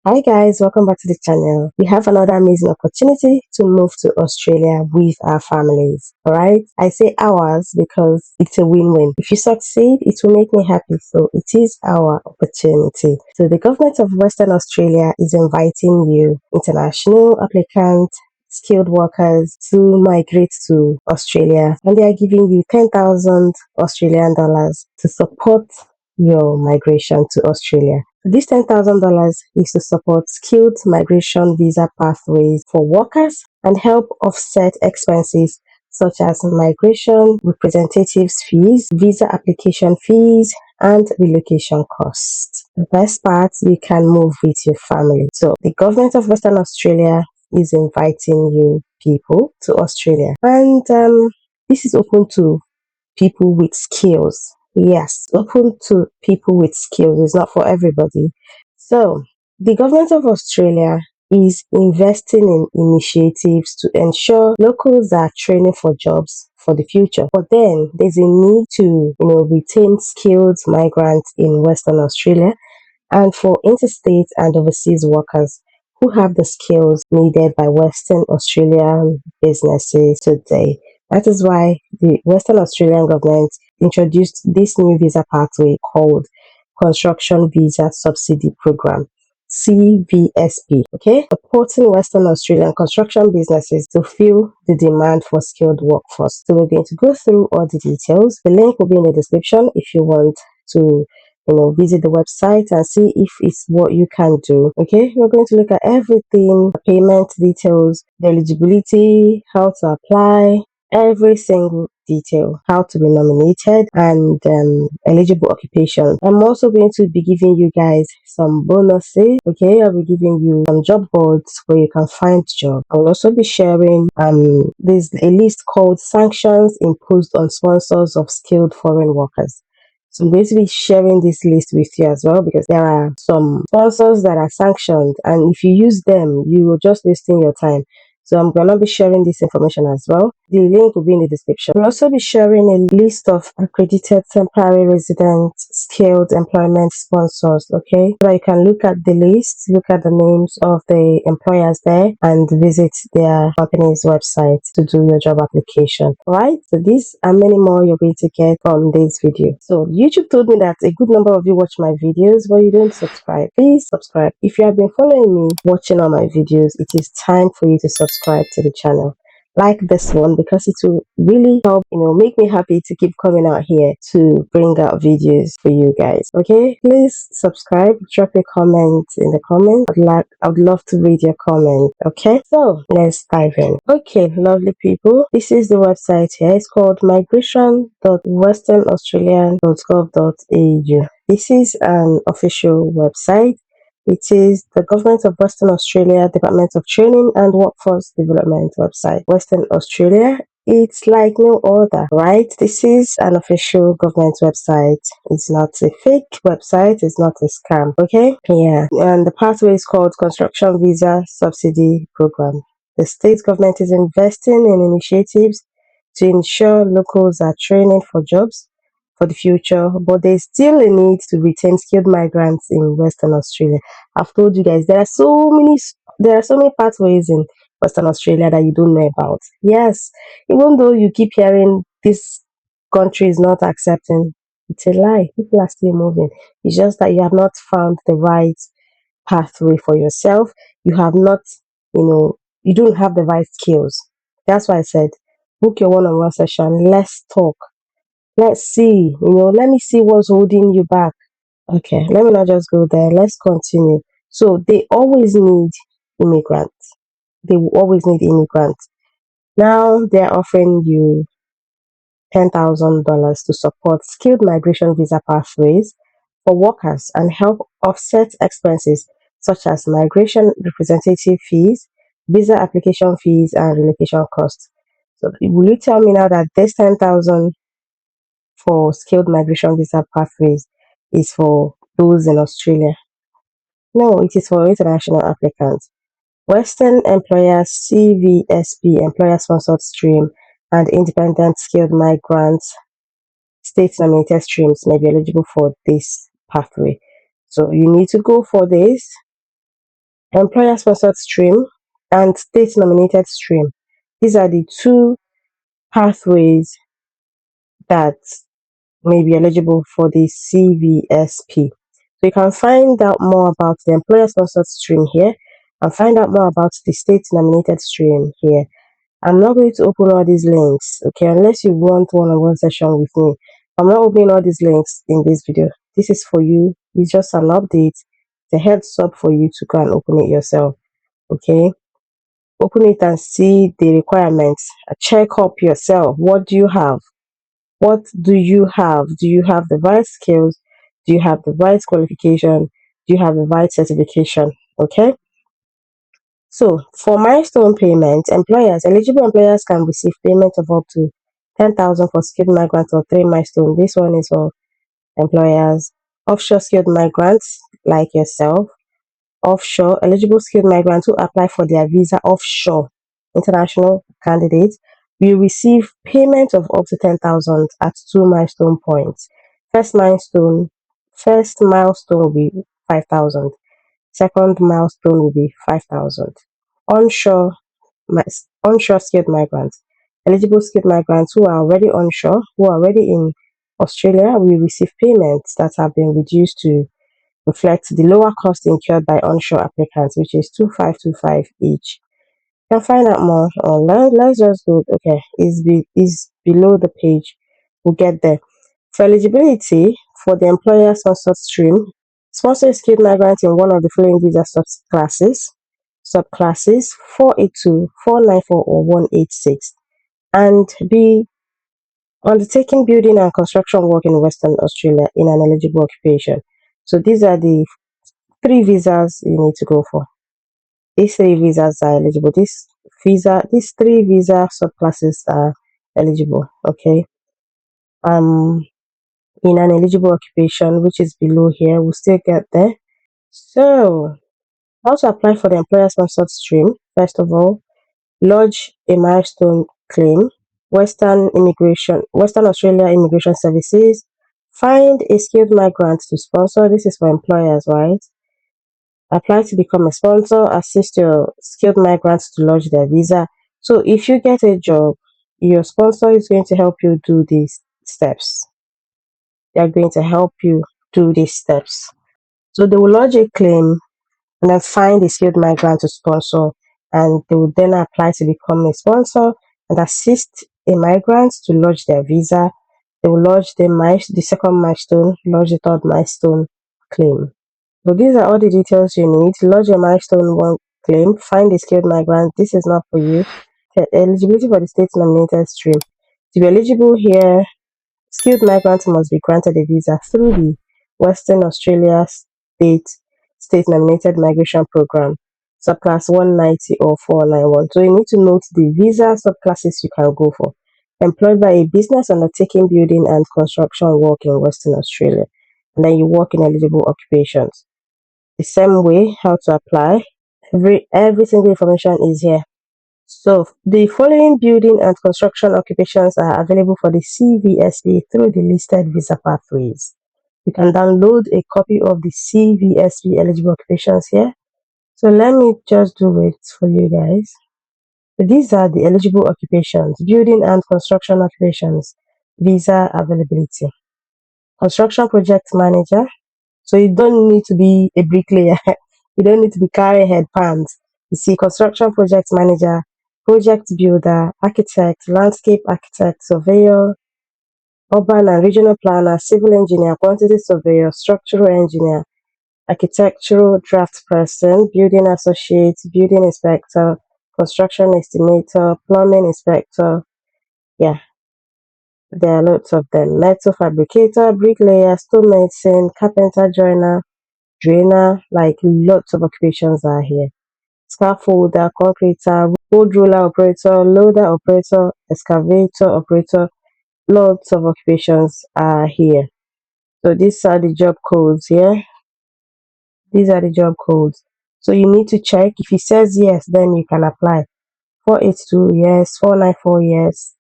Hi guys, welcome back to the channel. We have another amazing opportunity to move to Australia with our families. Alright, I say ours because it's a win-win. If you succeed, it will make me happy, so it is our opportunity. So the government of Western Australia is inviting you, international applicants, skilled workers, to migrate to Australia, and they are giving you 10,000 Australian dollars to support your migration to Australia. This $10,000 is to support skilled migration visa pathways for workers and help offset expenses such as migration representatives fees, visa application fees, and relocation costs. The best part, you can move with your family. So the government of Western Australia is inviting you people to Australia, and this is open to people with skills. Yes, open to people with skills. It's not for everybody. So, the government of Australia is investing in initiatives to ensure locals are training for jobs for the future. But then there's a need to, retain skilled migrants in Western Australia and for interstate and overseas workers who have the skills needed by Western Australian businesses today. That is why the Western Australian government introduced this new visa pathway called Construction Visa Subsidy Program. CVSP, okay, supporting Western Australian construction businesses to fill the demand for skilled workforce. So we're going to go through all the details. The link will be in the description if you want to visit the website and see if it's what you can do. Okay, we're going to look at everything: payment details, the eligibility, how to apply, every single detail, how to be nominated, and eligible occupation. I'm also going to be giving you guys some bonuses. Okay, I'll be giving you some job boards where you can find job. I'll also be sharing there's a list called sanctions imposed on sponsors of skilled foreign workers. So I'm going to be sharing this list with you as well, because there are some sponsors that are sanctioned, and if you use them, you are just wasting your time. So I'm going to be sharing this information as well. The link will be in the description. We'll also be sharing a list of accredited temporary resident skilled employment sponsors, okay? So you can look at the list, look at the names of the employers there, and visit their company's website to do your job application. Alright? So these and many more you're going to get from this video. So YouTube told me that a good number of you watch my videos, but you don't subscribe. Please subscribe. If you have been following me, watching all my videos, it is time for you to subscribe to the channel. Like this one, because it will really help, make me happy to keep coming out here to bring out videos for you guys. Okay, please subscribe, drop a comment in the comments. I would love to read your comment. Okay, so let's dive in. Okay, lovely people, this is the website here. It's called migration.westernaustralian.gov.au. This is an official website. It is the Government of Western Australia Department of Training and Workforce Development website. Western Australia, it's like no other, right? This is an official government website. It's not a fake website. It's not a scam, okay? Yeah, and the pathway is called Construction Visa Subsidy Program. The state government is investing in initiatives to ensure locals are training for jobs for the future, but there's still a need to retain skilled migrants in Western Australia. I've told you guys there are so many pathways in Western Australia that you don't know about. Yes, even though you keep hearing this country is not accepting, it's a lie. People are still moving. It's just that you have not found the right pathway for yourself. You have not, you don't have the right skills. That's why I said book your one-on-one session. Let's talk. Let's see, let me see what's holding you back. Okay, let me not just go there. Let's continue. So they always need immigrants. They will always need immigrants. Now they're offering you $10,000 to support skilled migration visa pathways for workers and help offset expenses such as migration representative fees, visa application fees, and relocation costs. So will you tell me now that this 10,000 for skilled migration visa pathways is for those in Australia? No, it is for international applicants. Western employers, CVSP, employer sponsored stream, and independent skilled migrants, state nominated streams may be eligible for this pathway. So you need to go for this. employer sponsored stream, and state nominated stream. These are the two pathways that may be eligible for the CVSP. So you can find out more about the employer sponsored stream here and find out more about the state nominated stream here. I'm not going to open all these links, okay, unless you want one-on-one session with me. I'm not opening all these links in this video. This is for you. It's just an update. It's a heads up for you to go and open it yourself, okay? Open it and see the requirements. Check up yourself. What do you have? What do you have? Do you have the right skills? Do you have the right qualification? Do you have the right certification? Okay. So for milestone payment, eligible employers can receive payment of up to 10,000 for skilled migrants or 3 milestone. This one is for employers. Offshore skilled migrants like yourself, offshore eligible skilled migrants who apply for their visa offshore, international candidates will receive payment of up to 10,000 at 2 milestone points. First milestone will be 5,000. Second milestone will be 5,000. Onshore onshore skilled migrants. Eligible skilled migrants who are already onshore, who are already in Australia, will receive payments that have been reduced to reflect the lower cost incurred by onshore applicants, which is 2,525 each. You can find out more online. Let's just go. Okay, is below the page. We'll get there. For eligibility for the employer sponsored stream, sponsor a skilled migrant in one of the following visa subclasses 482, 494, or 186, and be undertaking building and construction work in Western Australia in an eligible occupation. So these are the 3 visas you need to go for. These 3 visas are eligible. These 3 visa subclasses are eligible. Okay. In an eligible occupation, which is below here, we'll still get there. So, how to apply for the employer sponsored stream? First of all, lodge a milestone claim. Western Australia Immigration Services. Find a skilled migrant to sponsor. This is for employers, right? Apply to become a sponsor. Assist your skilled migrants to lodge their visa. So if you get a job, your sponsor is going to help you do these steps. They are going to help you do these steps. So they will lodge a claim and then find a skilled migrant to sponsor, and they will then apply to become a sponsor and assist a migrant to lodge their visa. They will lodge the second milestone, lodge the third milestone claim. So these are all the details you need. Lodge your milestone 1 claim, find a skilled migrant. This is not for you. Eligibility for the state nominated stream. To be eligible here, skilled migrants must be granted a visa through the Western Australia State Nominated Migration Program, subclass 190 or 491. So you need to note the visa subclasses you can go for. Employed by a business undertaking building and construction work in Western Australia, and then you work in eligible occupations. The same way how to apply. Every single information is here. So the following building and construction occupations are available for the CVSP through the listed visa pathways. You can download a copy of the CVSP eligible occupations here. So let me just do it for you guys. So these are the eligible occupations, building and construction occupations, visa availability. Construction project manager. So you don't need to be a bricklayer. You don't need to be carrying head pans. You see, construction project manager, project builder, architect, landscape architect, surveyor, urban and regional planner, civil engineer, quantity surveyor, structural engineer, architectural draft person, building associate, building inspector, construction estimator, plumbing inspector. Yeah, there are lots of them. Metal fabricator, bricklayer, stone mason, carpenter, joiner, drainer, like lots of occupations are here. Scaffolder, concreter, road roller operator, loader operator, excavator operator, lots of occupations are here. So these are the job codes here. These are the job codes. So you need to check. If it says yes, then you can apply. 482 yes, 494 yes,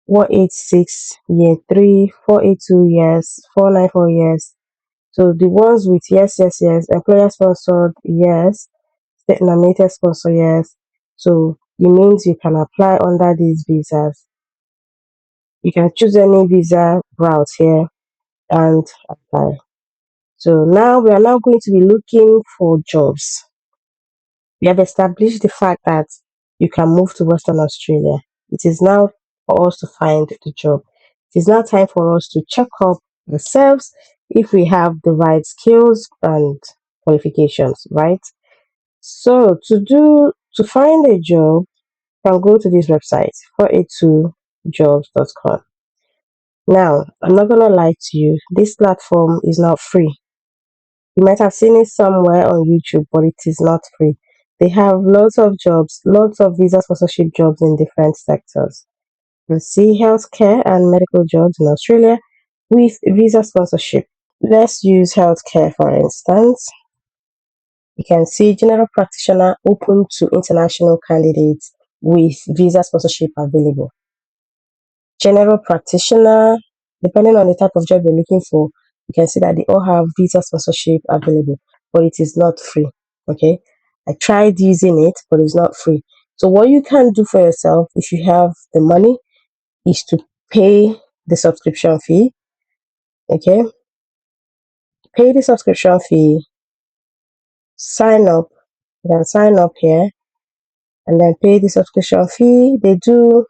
186 year 3, 482 yes, 494 yes. So the ones with yes, employer sponsored yes, nominated sponsor, yes. So it means you can apply under these visas. You can choose any visa route here and apply. So now we are now going to be looking for jobs. We have established the fact that you can move to Western Australia. It is now for us to find the job. It is now time for us to check up ourselves if we have the right skills and qualifications, right? So to find a job, you can go to this website 482jobs.com. Now, I'm not gonna lie to you, this platform is not free. You might have seen it somewhere on YouTube, but it is not free. They have lots of jobs, lots of visa sponsorship jobs in different sectors. You'll see healthcare and medical jobs in Australia with visa sponsorship. Let's use healthcare for instance. You can see general practitioner open to international candidates with visa sponsorship available. General practitioner, depending on the type of job you're looking for, you can see that they all have visa sponsorship available, but it is not free. Okay, I tried using it, but it's not free. So what you can do for yourself, if you have the money, is to pay the subscription fee. Okay, pay the subscription fee, sign up. You can sign up here and then pay the subscription fee. They do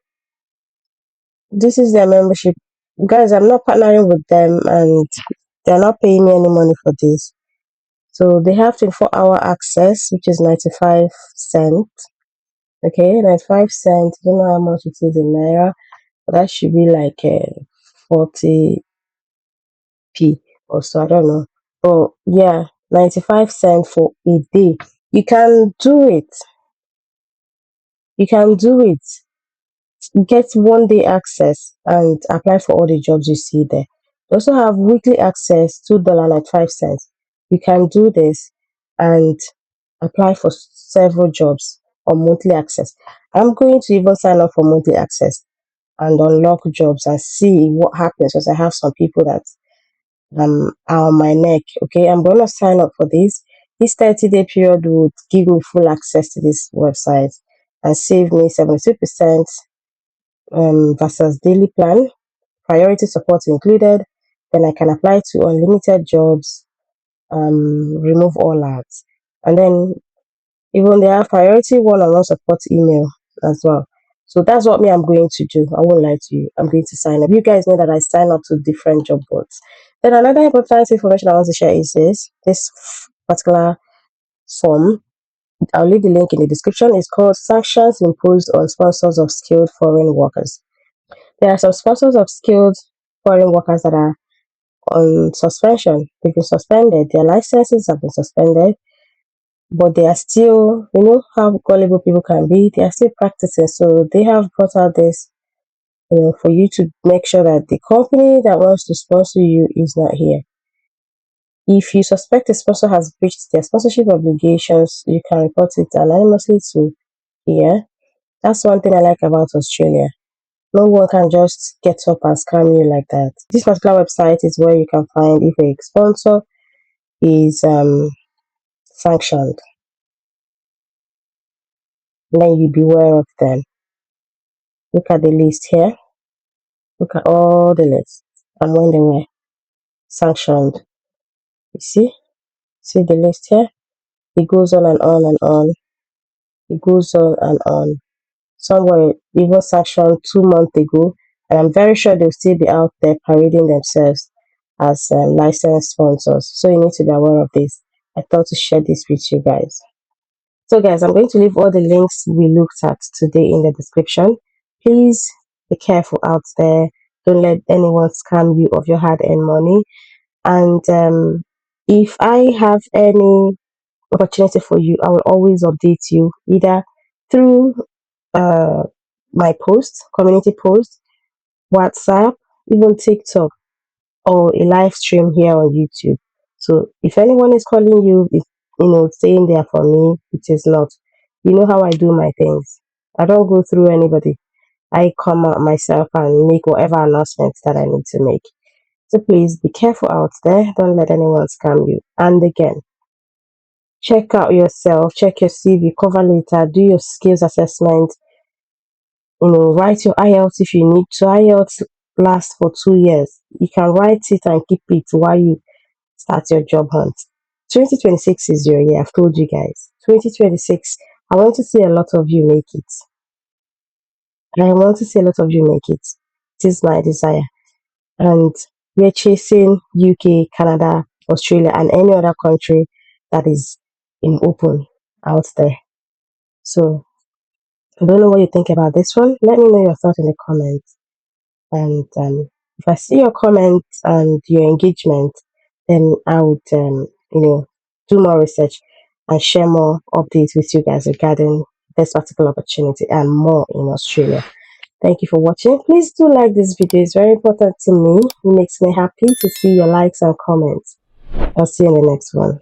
this is their membership. Guys, I'm not partnering with them and they're not paying me any money for this. So they have 24-hour access, which is 95 cents. Okay, 95 cents. I don't know how much it is in Naira, but that should be like 40p or so. I don't know. But yeah, 95 cents for a day. You can do it. You can do it. Get 1 day access and apply for all the jobs you see there. They also have weekly access, $2.95. You can do this and apply for several jobs on monthly access. I'm going to even sign up for monthly access and unlock jobs and see what happens because I have some people that are on my neck. Okay, I'm going to sign up for this. This 30-day period would give me full access to this website and save me 72% versus daily plan, priority support included. Then I can apply to unlimited jobs, remove all ads. And then even they have priority one-on-one support email as well. So that's what me I'm going to do. I won't lie to you. I'm going to sign up. You guys know that I sign up to different job boards. Then another important information I want to share is this particular form. I'll leave the link in the description. It's called Sanctions Imposed on Sponsors of Skilled Foreign Workers. There are some sponsors of skilled foreign workers that are on suspension. They've been suspended. Their licenses have been suspended, but they are still, you know how gullible people can be. They are still practicing. So they have brought out this, for you to make sure that the company that wants to sponsor you is not here. If you suspect a sponsor has breached their sponsorship obligations, you can report it anonymously to here. That's one thing I like about Australia. No one can just get up and scam you like that. This particular website is where you can find if a sponsor is sanctioned. Then you beware of them. Look at the list here. Look at all the lists and when they were sanctioned. You see the list here. It goes on and on and on. It goes on and on. Some were even sanctioned 2 months ago, and I'm very sure they'll still be out there parading themselves as licensed sponsors. So you need to be aware of this. I thought to share this with you guys. So guys, I'm going to leave all the links we looked at today in the description. Please be careful out there. Don't let anyone scam you of your hard-earned money. And if I have any opportunity for you, I will always update you either through uh, my post, community post, WhatsApp, even TikTok, or a live stream here on YouTube. So if anyone is calling you, saying they are for me, it is not. You know how I do my things. I don't go through anybody. I come out myself and make whatever announcements that I need to make. So please be careful out there. Don't let anyone scam you. And again, Check out yourself, check your CV, cover letter, do your skills assessment, write your IELTS if you need to. IELTS lasts for 2 years. You can write it and keep it while you start your job hunt. 2026 is your year, I've told you guys. 2026, I want to see a lot of you make it. I want to see a lot of you make it. It is my desire. And we're chasing UK, Canada, Australia, and any other country that is in open out there. So I don't know what you think about this one. Let me know your thoughts in the comments. And if I see your comments and your engagement, then I would, do more research and share more updates with you guys regarding this particular opportunity and more in Australia. Thank you for watching. Please do like this video. It's very important to me. It makes me happy to see your likes and comments. I'll see you in the next one.